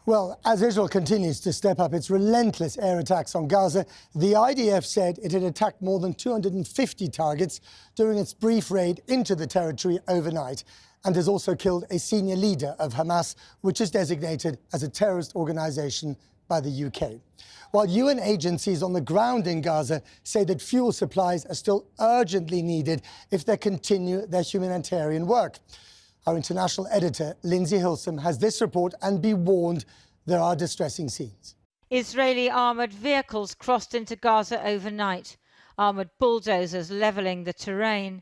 Well, as Israel continues to step up its relentless air attacks on Gaza, the IDF said it had attacked more than 250 targets during its brief raid into the territory overnight, and has also killed a senior leader of Hamas, which is designated as a terrorist organisation by the UK. While UN agencies on the ground in Gaza say that fuel supplies are still urgently needed if they continue their humanitarian work. Our international editor, Lindsay Hilsum, has this report, and be warned, there are distressing scenes. Israeli armoured vehicles crossed into Gaza overnight, armoured bulldozers levelling the terrain.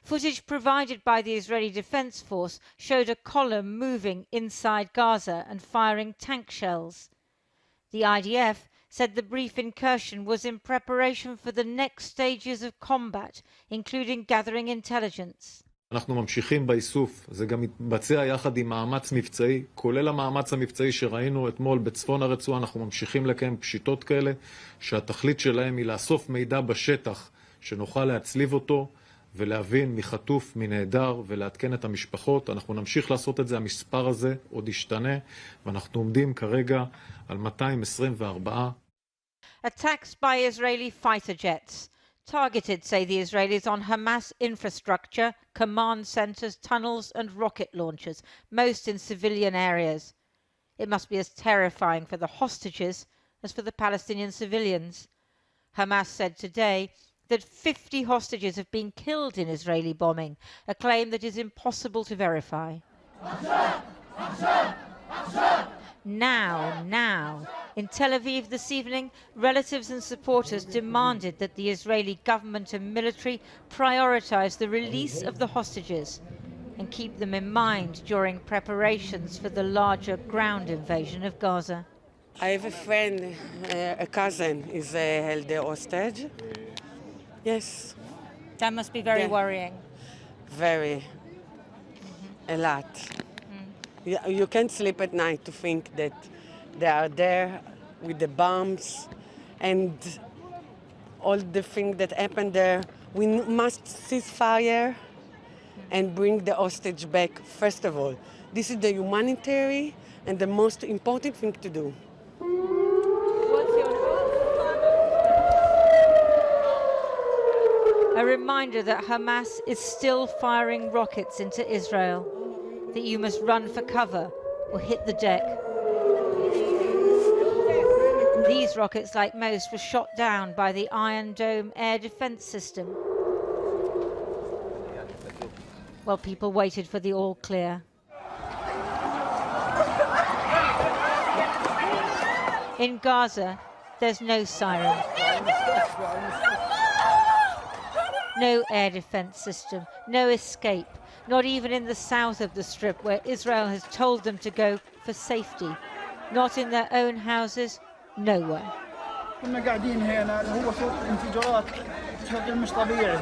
Footage provided by the Israeli Defence Force showed a column moving inside Gaza and firing tank shells. The IDF said the brief incursion was in preparation for the next stages of combat, including gathering intelligence. אנחנו ממשיכים באיסוף, זה גם מתבצע יחד עם מאמץ מבצעי, כולל המאמץ המבצעי שראינו אתמול בצפון הרצועה. אנחנו ממשיכים לקיים פשיטות כאלה, שהתכלית שלהם היא לאסוף מידע בשטח, שנוכל להצליב אותו ולהבין מי חטוף, מי נהדר, ולעדכן את המשפחות. אנחנו נמשיך לעשות את זה, המספר הזה עוד ישתנה, ואנחנו עומדים כרגע על 224. Attacks by Israeli fighter jets. Targeted, say the Israelis, on Hamas infrastructure, command centres, tunnels and rocket launchers, most in civilian areas. It must be as terrifying for the hostages as for the Palestinian civilians. Hamas said today that 50 hostages have been killed in Israeli bombing, a claim that is impossible to verify. Now, in Tel Aviv this evening, relatives and supporters demanded that the Israeli government and military prioritise the release of the hostages and keep them in mind during preparations for the larger ground invasion of Gaza. I have a friend, a cousin, is held hostage. Yes. That must be very worrying. Very. A lot. You can't sleep at night to think that they are there with the bombs and all the things that happened there. We must cease fire and bring the hostage back, first of all. This is the humanitarian and the most important thing to do. A reminder that Hamas is still firing rockets into Israel, that you must run for cover or hit the deck. These rockets, like most, were shot down by the Iron Dome air defence system. While people waited for the all clear. In Gaza, there's no siren. No air defence system, no escape, not even in the south of the Strip, where Israel has told them to go for safety. Not in their own houses, nowhere. كنا قاعدين هنا هو صوت انفجارات بشكل مش طبيعي.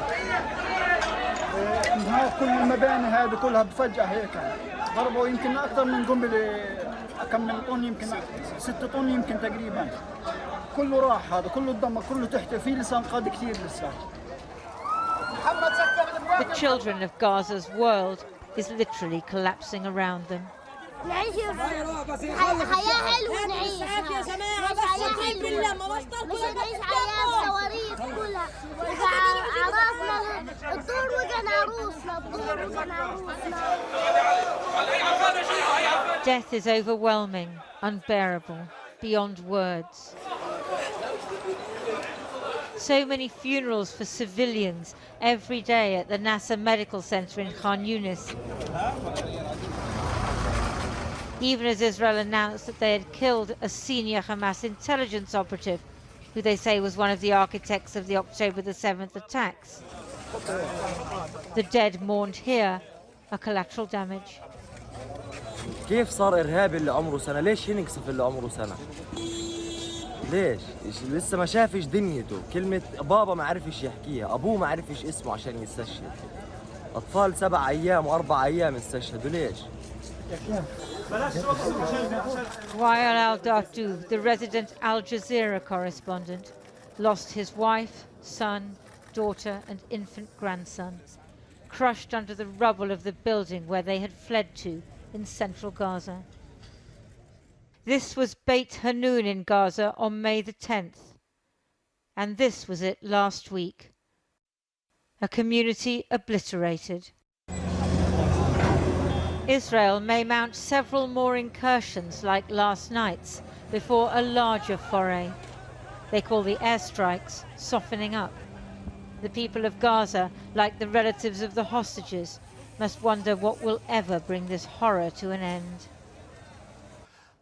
كل المباني هذه كلها بفجأة هيك ضربوا يمكن أكثر من قنبلة كم من طن يمكن 6 طن يمكن تقريبا. كله راح هذا كله اتدمر كله تحت في لسان قاد كثير لسه. The children of Gaza's world is literally collapsing around them. Death is overwhelming, unbearable, beyond words. So many funerals for civilians every day at the Nasser Medical Center in Khan Yunis. Even as Israel announced that they had killed a senior Hamas intelligence operative, who they say was one of the architects of the October the 7th attacks. The dead mourned here are collateral damage. كيف صار إرهابي اللي عمره سنة؟ ليش ينقصف اللي عمره سنة؟ ليش؟ لسه ما شافش دنيته، كلمة بابا ما عرفش يحكيها، أبوه ما عرفش اسمه عشان يستشهد. أطفال 7 أيام و4 أيام استشهدوا ليش؟ Wael al-Dafdou, the resident Al Jazeera correspondent, lost his wife, son, daughter and infant grandson, crushed under the rubble of the building where they had fled to in central Gaza. This was Beit Hanun in Gaza on May the 10th. And this was it last week. A community obliterated. Israel may mount several more incursions like last night's before a larger foray. They call the airstrikes softening up. The people of Gaza, like the relatives of the hostages, must wonder what will ever bring this horror to an end.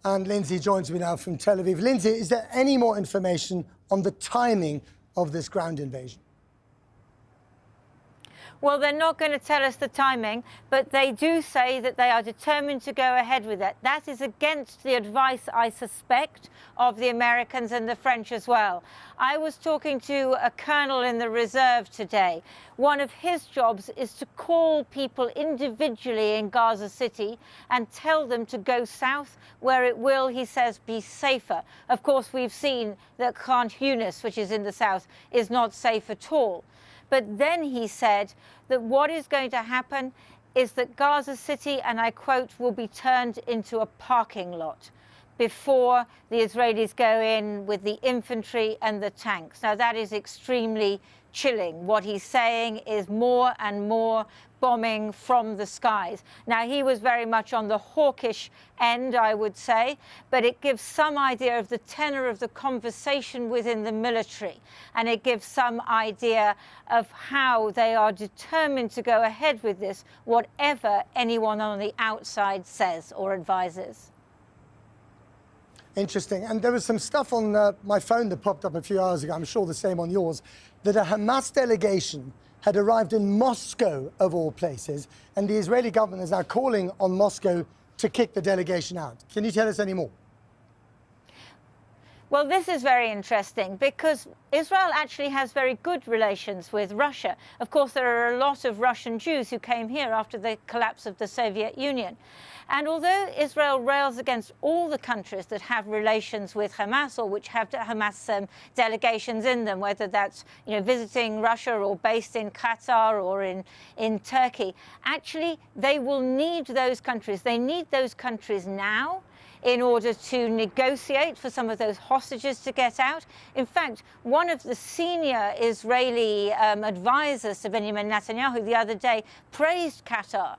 And Lindsay joins me now from Tel Aviv. Lindsay, is there any more information on the timing of this ground invasion? Well, they're not going to tell us the timing, but they do say that they are determined to go ahead with it. That is against the advice, I suspect, of the Americans and the French as well. I was talking to a colonel in the reserve today. One of his jobs is to call people individually in Gaza City and tell them to go south, where it will, he says, be safer. Of course, we've seen that Khan Yunis, which is in the south, is not safe at all. But then he said that what is going to happen is that Gaza City, and I quote, will be turned into a parking lot before the Israelis go in with the infantry and the tanks. Now, that is extremely chilling. What he's saying is more and more bombing from the skies. Now, he was very much on the hawkish end, I would say, but it gives some idea of the tenor of the conversation within the military, and it gives some idea of how they are determined to go ahead with this, whatever anyone on the outside says or advises. Interesting. And there was some stuff on my phone that popped up a few hours ago, I'm sure the same on yours, that a Hamas delegation had arrived in Moscow, of all places, and the Israeli government is now calling on Moscow to kick the delegation out. Can you tell us any more? Well, this is very interesting because Israel actually has very good relations with Russia. Of course, there are a lot of Russian Jews who came here after the collapse of the Soviet Union. And although Israel rails against all the countries that have relations with Hamas or which have Hamas delegations in them, whether that's visiting Russia or based in Qatar or in Turkey, actually they will need those countries. They need those countries now in order to negotiate for some of those hostages to get out. In fact, one of the senior Israeli advisors to Benjamin Netanyahu the other day praised Qatar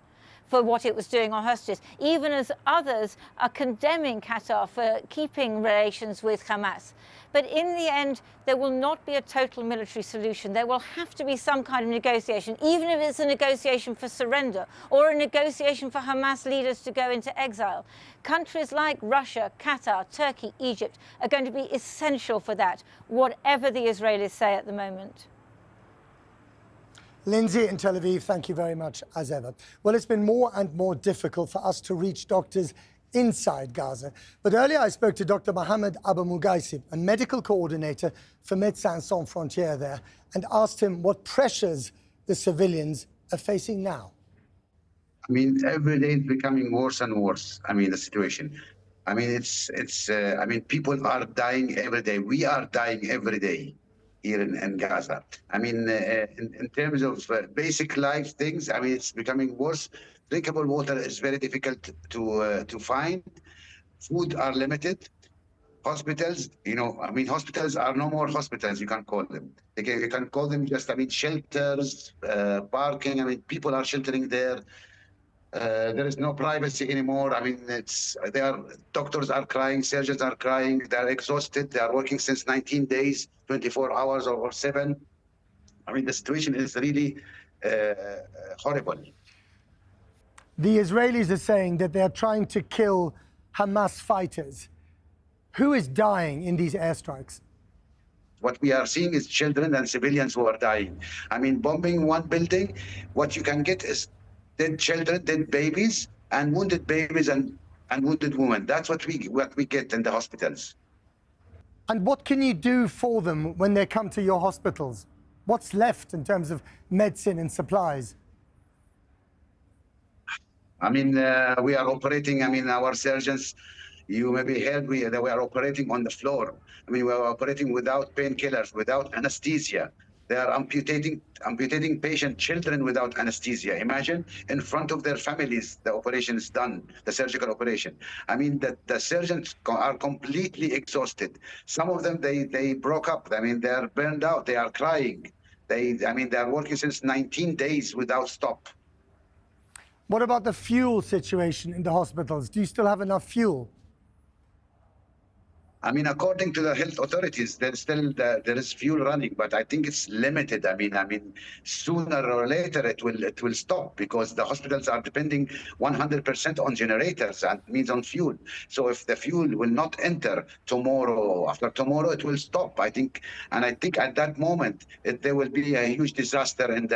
for what it was doing on hostages, even as others are condemning Qatar for keeping relations with Hamas. But in the end, there will not be a total military solution. There will have to be some kind of negotiation, even if it's a negotiation for surrender or a negotiation for Hamas leaders to go into exile. Countries like Russia, Qatar, Turkey, Egypt are going to be essential for that, whatever the Israelis say at the moment. Lindsay in Tel Aviv, thank you very much, as ever. Well, it's been more and more difficult for us to reach doctors inside Gaza. But earlier I spoke to Dr. Mohammed Abu Mugaisib, a medical coordinator for Médecins Sans Frontières there, and asked him what pressures the civilians are facing now. I mean, every day it's becoming worse and worse. I mean, the situation. I mean, I mean, people are dying every day. We are dying every day here in Gaza. I mean, in terms of basic life things, I mean, it's becoming worse. Drinkable water is very difficult to find. Food are limited. Hospitals, I mean, hospitals are no more hospitals, you can call them. You can call them just, I mean, shelters, parking. I mean, people are sheltering there. There is no privacy anymore. I mean, doctors are crying, surgeons are crying, they're exhausted. They are working since 19 days, 24 hours or 7. I mean, the situation is really horrible. The Israelis are saying that they're trying to kill Hamas fighters. Who is dying in these airstrikes? What we are seeing is children and civilians who are dying. I mean, bombing one building, what you can get is dead children, dead babies, and wounded babies and wounded women. That's what we get in the hospitals. And what can you do for them when they come to your hospitals? What's left in terms of medicine and supplies? I mean, we are operating, I mean, our surgeons, you maybe heard we are operating on the floor. I mean, we are operating without painkillers, without anesthesia. They are amputating patient children without anesthesia. Imagine in front of their families, the operation is done, the surgical operation. I mean, the surgeons are completely exhausted. Some of them, they broke up. I mean, they are burned out. They are crying. They are working since 19 days without stop. What about the fuel situation in the hospitals? Do you still have enough fuel? I mean, according to the health authorities, there is fuel running, but I think it's limited. I mean, sooner or later it will stop because the hospitals are depending 100% on generators and means on fuel. So if the fuel will not enter tomorrow, after tomorrow, it will stop. I think at that moment there will be a huge disaster in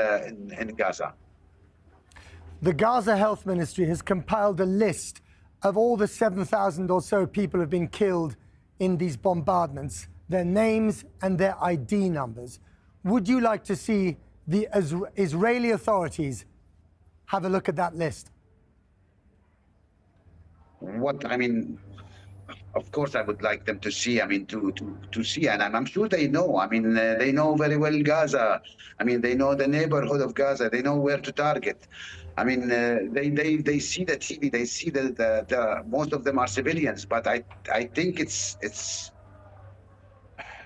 Gaza. The Gaza Health Ministry has compiled a list of all the 7,000 or so people who have been killed in these bombardments, their names and their ID numbers. Would you like to see the Israeli authorities have a look at that list? Of course, I would like them to see. I mean, to see, and I'm sure they know. I mean, they know very well Gaza. I mean, they know the neighborhood of Gaza. They know where to target. I mean, they see the TV. They see the most of them are civilians. But I think it's.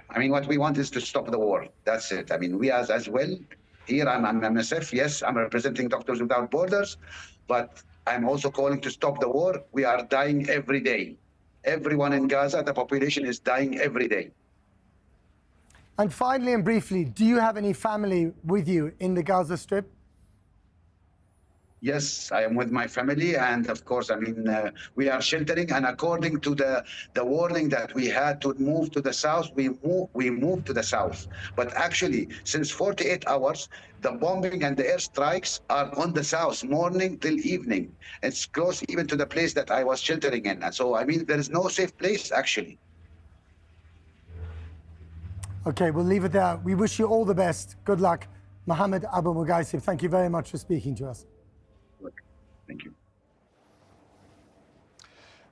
I mean, what we want is to stop the war. That's it. I mean, we as well here. I'm MSF. Yes, I'm representing Doctors Without Borders, but I'm also calling to stop the war. We are dying every day. Everyone in Gaza, the population is dying every day. And finally and briefly, do you have any family with you in the Gaza Strip? Yes, I am with my family, and of course, I mean, we are sheltering. And according to the warning that we had to move to the south, we moved to the south. But actually, since 48 hours, the bombing and the airstrikes are on the south, morning till evening. It's close even to the place that I was sheltering in. And so, I mean, there is no safe place, actually. Okay, we'll leave it there. We wish you all the best. Good luck. Mohammed Abu Mugaisib, thank you very much for speaking to us. Thank you.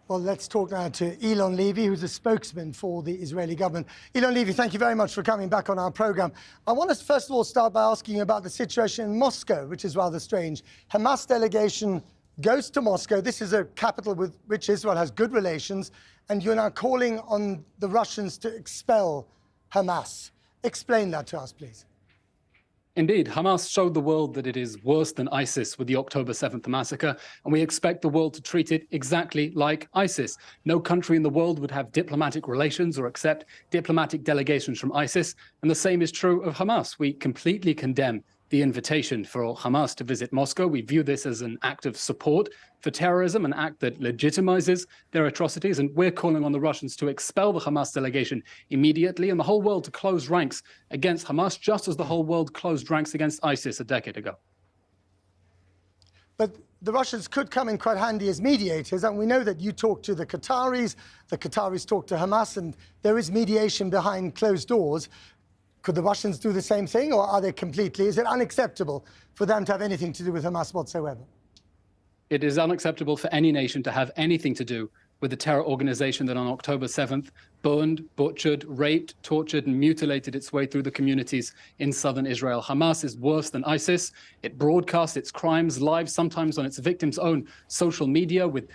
Well, let's talk now to Elon Levy, who's a spokesman for the Israeli government. Elon Levy, thank you very much for coming back on our program. I want to first of all start by asking you about the situation in Moscow, which is rather strange. Hamas delegation goes to Moscow. This is a capital with which Israel has good relations, and you're now calling on the Russians to expel Hamas. Explain that to us, please. Indeed, Hamas showed the world that it is worse than ISIS with the October 7th massacre, and we expect the world to treat it exactly like ISIS. No country in the world would have diplomatic relations or accept diplomatic delegations from ISIS, and the same is true of Hamas. We completely condemn the invitation for Hamas to visit Moscow. We view this as an act of support for terrorism, an act that legitimizes their atrocities, and we're calling on the Russians to expel the Hamas delegation immediately and the whole world to close ranks against Hamas, just as the whole world closed ranks against ISIS a decade ago. But the Russians could come in quite handy as mediators, and we know that you talk to the Qataris talk to Hamas, and there is mediation behind closed doors. Could the Russians do the same thing, or are they completely, is it unacceptable for them to have anything to do with Hamas whatsoever? It is unacceptable for any nation to have anything to do with the terror organization that on October 7th burned, butchered, raped, tortured, and mutilated its way through the communities in southern Israel. Hamas is worse than ISIS. It broadcasts its crimes live, sometimes on its victims' own social media, with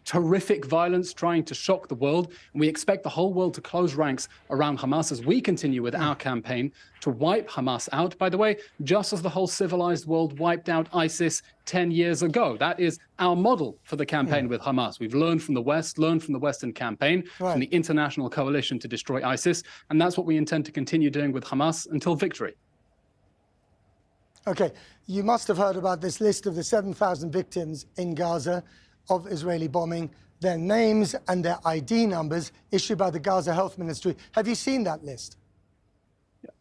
terrific violence trying to shock the world. And we expect the whole world to close ranks around Hamas as we continue with our campaign to wipe Hamas out, by the way, just as the whole civilized world wiped out ISIS 10 years ago. That is our model for the campaign with Hamas. We've learned from the West, learned from the Western campaign, from the international coalition to destroy ISIS, and that's what we intend to continue doing with Hamas until victory. Okay, you must have heard about this list of the 7,000 victims in Gaza of Israeli bombing, their names and their ID numbers issued by the Gaza Health Ministry. Have you seen that list?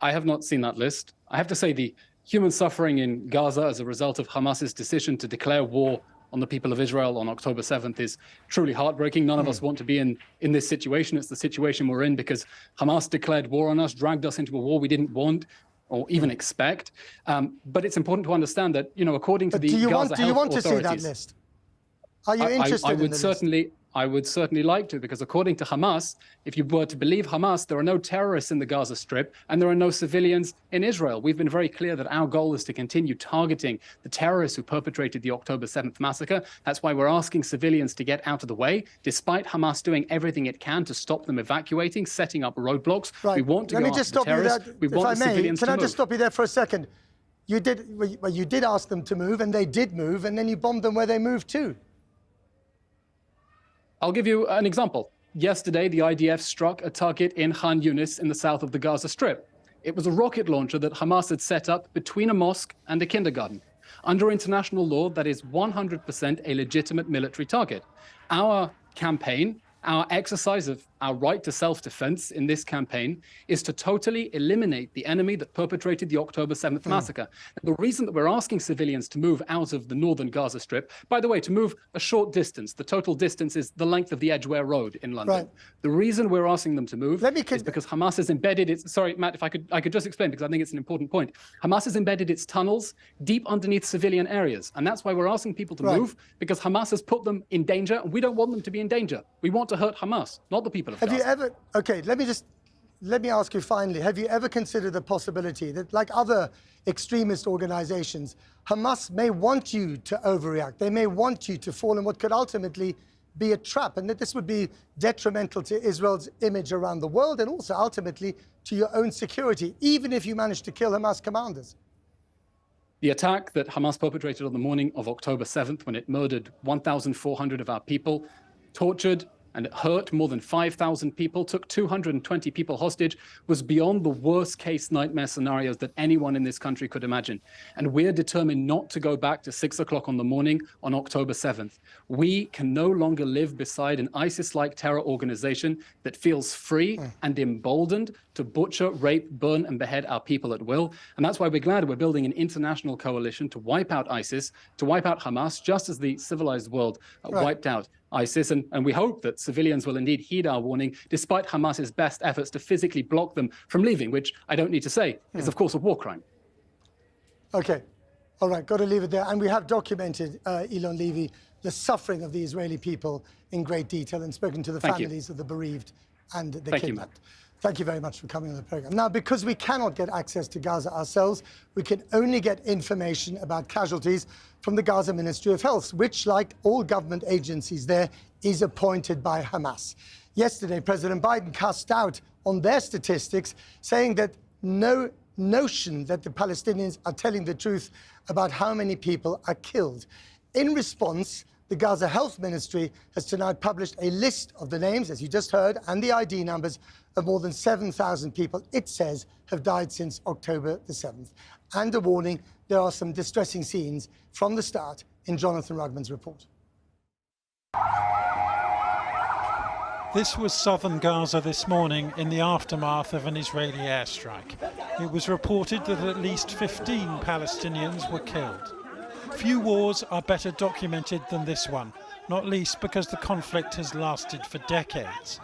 I have not seen that list. I have to say the human suffering in Gaza as a result of Hamas's decision to declare war on the people of Israel on October 7th is truly heartbreaking. None of us want to be in this situation. It's the situation we're in because Hamas declared war on us, dragged us into a war we didn't want or even expect. But it's important to understand that, you know, according to the Gaza Health authorities, do you want to see that list? Are you interested in the I would certainly like to, because according to Hamas, if you were to believe Hamas, there are no terrorists in the Gaza Strip and there are no civilians in Israel. We've been very clear that our goal is to continue targeting the terrorists who perpetrated the October 7th massacre. That's why we're asking civilians to get out of the way, despite Hamas doing everything it can to stop them evacuating, setting up roadblocks. Right. We want to Let go me just after stop you terrorists. there, We want the civilians to move. Can I just stop you there for a second? You did ask them to move, and they did move, and then you bombed them where they moved to. I'll give you an example. Yesterday, the IDF struck a target in Khan Yunis in the south of the Gaza Strip. It was a rocket launcher that Hamas had set up between a mosque and a kindergarten. Under international law, that is 100% a legitimate military target. Our campaign, our exercise of our right to self-defense in this campaign is to totally eliminate the enemy that perpetrated the October 7th massacre. And the reason that we're asking civilians to move out of the northern Gaza Strip, by the way, to move a short distance, the total distance is the length of the Edgware Road in London. Right. The reason we're asking them to move is because Hamas has embedded its, sorry, Matt, if I could just explain, because I think it's an important point. Hamas has embedded its tunnels deep underneath civilian areas. And that's why we're asking people to move, because Hamas has put them in danger, and we don't want them to be in danger. We want to hurt Hamas, not the people of Gaza. Have you ever, okay, let me ask you finally, have you ever considered the possibility that, like other extremist organizations, Hamas may want you to overreact, they may want you to fall in what could ultimately be a trap, and that this would be detrimental to Israel's image around the world and also ultimately to your own security, even if you manage to kill Hamas commanders? The attack that Hamas perpetrated on the morning of October 7th, when it murdered 1,400 of our people, tortured and it hurt more than 5,000 people, took 220 people hostage, was beyond the worst-case nightmare scenarios that anyone in this country could imagine. And we're determined not to go back to 6 o'clock on the morning on October 7th. We can no longer live beside an ISIS-like terror organization that feels free and emboldened to butcher, rape, burn, and behead our people at will. And that's why we're glad we're building an international coalition to wipe out ISIS, to wipe out Hamas, just as the civilized world wiped out ISIS, and we hope that civilians will indeed heed our warning, despite Hamas's best efforts to physically block them from leaving, which I don't need to say is, of course, a war crime. Okay. All right, got to leave it there. And we have documented, Elon Levy, the suffering of the Israeli people in great detail and spoken to the families of the bereaved and the kidnapped. Thank you very much for coming on the program. Now, because we cannot get access to Gaza ourselves, we can only get information about casualties from the Gaza Ministry of Health, which, like all government agencies there, is appointed by Hamas. Yesterday, President Biden cast doubt on their statistics, saying that no notion that the Palestinians are telling the truth about how many people are killed. In response, the Gaza Health Ministry has tonight published a list of the names, as you just heard, and the ID numbers of more than 7,000 people it says have died since October the 7th. And a warning, there are some distressing scenes from the start in Jonathan Rugman's report. This was southern Gaza this morning in the aftermath of an Israeli airstrike. It was reported that at least 15 Palestinians were killed. Few wars are better documented than this one, not least because the conflict has lasted for decades.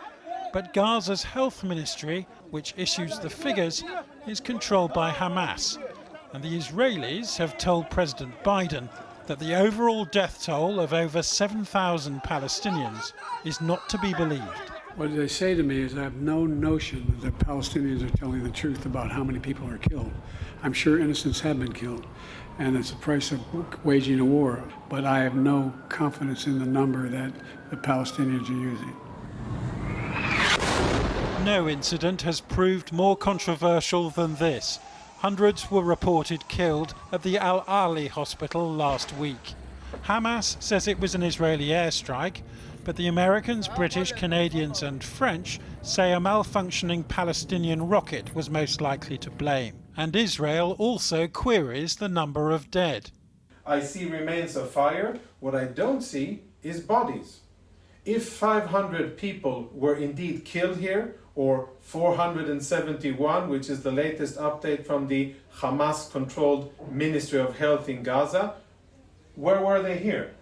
But Gaza's health ministry, which issues the figures, is controlled by Hamas. And the Israelis have told President Biden that the overall death toll of over 7,000 Palestinians is not to be believed. What they say to me is I have no notion that the Palestinians are telling the truth about how many people are killed. I'm sure innocents have been killed, and it's the price of waging a war, but I have no confidence in the number that the Palestinians are using. No incident has proved more controversial than this. Hundreds were reported killed at the Al-Ali hospital last week. Hamas says it was an Israeli airstrike, but the Americans, British, Canadians and French say a malfunctioning Palestinian rocket was most likely to blame. And Israel also queries the number of dead. I see remains of fire. What I don't see is bodies. If 500 people were indeed killed here, or 471, which is the latest update from the Hamas-controlled Ministry of Health in Gaza, where were they here?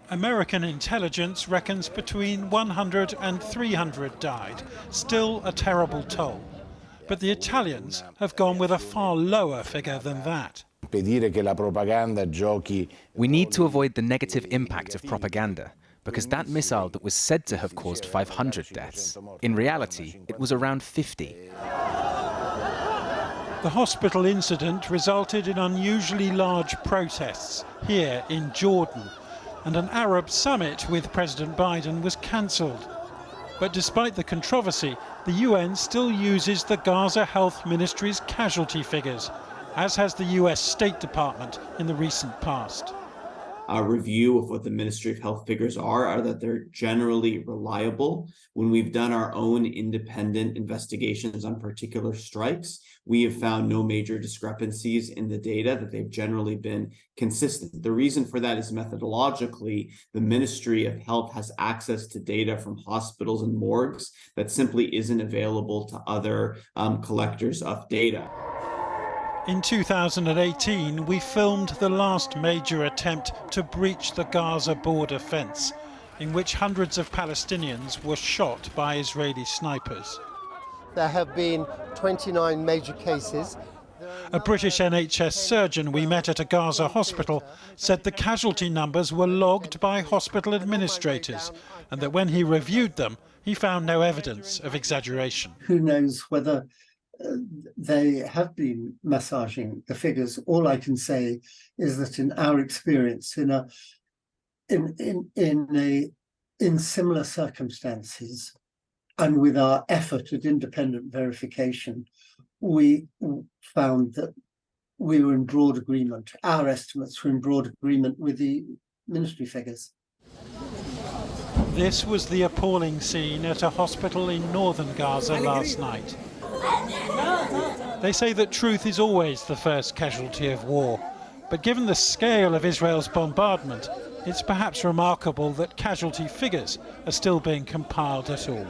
American intelligence reckons between 100 and 300 died, still a terrible toll. But the Italians have gone with a far lower figure than that. We need to avoid the negative impact of propaganda. because that missile that was said to have caused 500 deaths, in reality, it was around 50. The hospital incident resulted in unusually large protests here in Jordan, and an Arab summit with President Biden was cancelled. But despite the controversy, the UN still uses the Gaza Health Ministry's casualty figures, as has the US State Department in the recent past. Our review of what the Ministry of Health figures are that they're generally reliable. When we've done our own independent investigations on particular strikes, we have found no major discrepancies in the data, that they've generally been consistent. The reason for that is methodologically, the Ministry of Health has access to data from hospitals and morgues that simply isn't available to other collectors of data. In 2018, we filmed the last major attempt to breach the Gaza border fence, in which hundreds of Palestinians were shot by Israeli snipers. There have been 29 major cases. A British NHS surgeon we met at a Gaza hospital said the casualty numbers were logged by hospital administrators, and that when he reviewed them, he found no evidence of exaggeration. Who knows whether they have been massaging the figures. All I can say is that in our experience, in similar circumstances, and with our effort at independent verification, we found that we were in broad agreement. Our estimates were in broad agreement with the ministry figures. This was the appalling scene at a hospital in northern Gaza last night. They say that truth is always the first casualty of war, but given the scale of Israel's bombardment, it's perhaps remarkable that casualty figures are still being compiled at all.